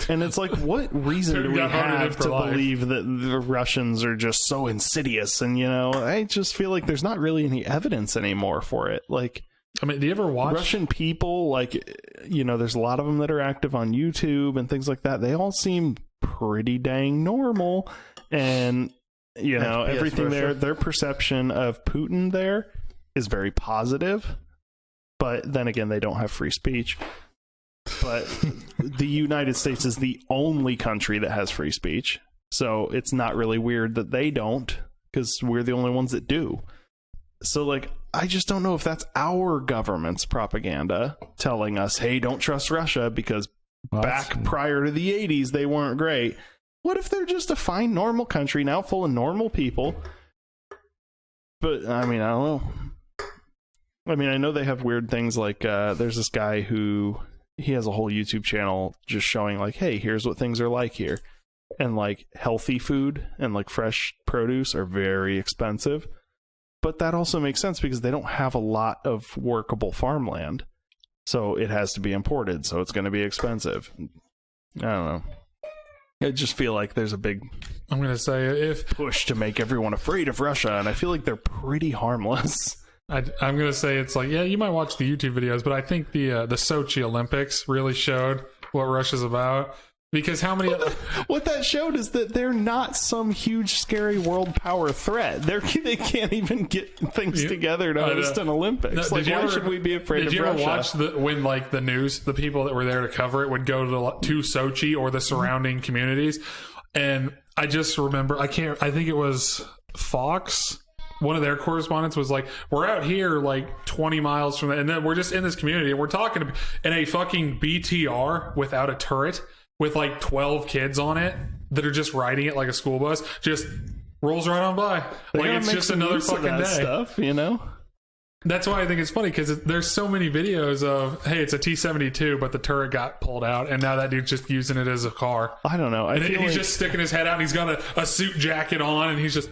And it's like, what reason do we Got voted in have for to life. believe that the Russians are just so insidious? And, I just feel like there's not really any evidence anymore for it. Like, I mean, do you ever watch? Russian people, like, there's a lot of them that are active on YouTube and things like that. They all seem pretty dang normal. And, FPS everything Russia. their perception of Putin there is very positive. But then again, they don't have free speech. But the United States is the only country that has free speech. So it's not really weird that they don't, because we're the only ones that do. So, like, I just don't know if that's our government's propaganda telling us, hey, don't trust Russia because back prior to the 80s, they weren't great. What if they're just a fine, normal country now full of normal people? But, I mean, I don't know. I mean, I know they have weird things like there's this guy who he has a whole YouTube channel just showing like, hey, here's what things are like here. And like healthy food and like fresh produce are very expensive. But that also makes sense because they don't have a lot of workable farmland. So it has to be imported. So it's going to be expensive. I don't know. I just feel like there's a big I'm going to say if push to make everyone afraid of Russia. And I feel like they're pretty harmless. I'm going to say it's like, yeah, you might watch the YouTube videos, but I think the Sochi Olympics really showed what Russia's about. Because how many... What that showed is that they're not some huge, scary world power threat. They can't even get things together to host an Olympics. No, why should we be afraid of Russia? Did you ever watch when like the news, the people that were there to cover it would go to Sochi or the surrounding communities? And I just remember, I think it was Fox. One of their correspondents was like, we're out here like 20 miles from that, and then we're just in this community and we're talking in a fucking BTR without a turret with like 12 kids on it that are just riding it like a school bus, just rolls right on by. Like it's just another fucking day. Stuff, you know? That's why I think it's funny, because there's so many videos of, hey, it's a T-72, but the turret got pulled out, and now that dude's just using it as a car. I don't know. He's just sticking his head out, and he's got a suit jacket on, and he's just...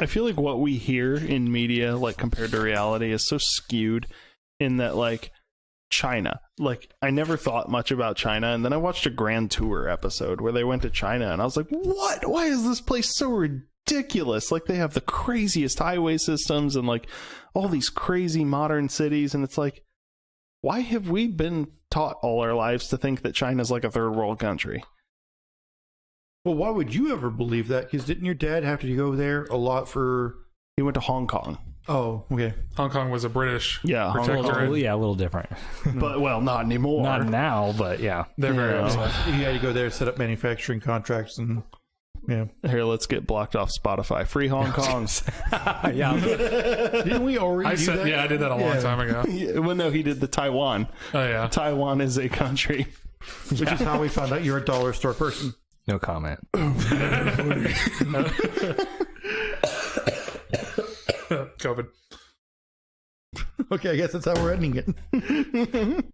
I feel like what we hear in media, like compared to reality, is so skewed in that, like, China. Like, I never thought much about China, and then I watched a Grand Tour episode where they went to China, and I was like, what? Why is this place so ridiculous? Like, they have the craziest highway systems and, like, all these crazy modern cities, and it's like, why have we been taught all our lives to think that China's like a third world country? Well, why would you ever believe that? Because didn't your dad have to go there a lot for... He went to Hong Kong. Oh, okay. Hong Kong was a British protectorate. Yeah, a little different. But, well, not anymore. Not now, but yeah. They're very upset. He had to go there, set up manufacturing contracts, and yeah. Here, let's get blocked off Spotify. Free Hong Kong. Yeah. Didn't we already do that? Yeah, I did that a long time ago. Well, no, he did the Taiwan. Oh, yeah. Taiwan is a country. Which is how we found out you're a dollar store person. No comment. COVID. Okay, I guess that's how we're ending it.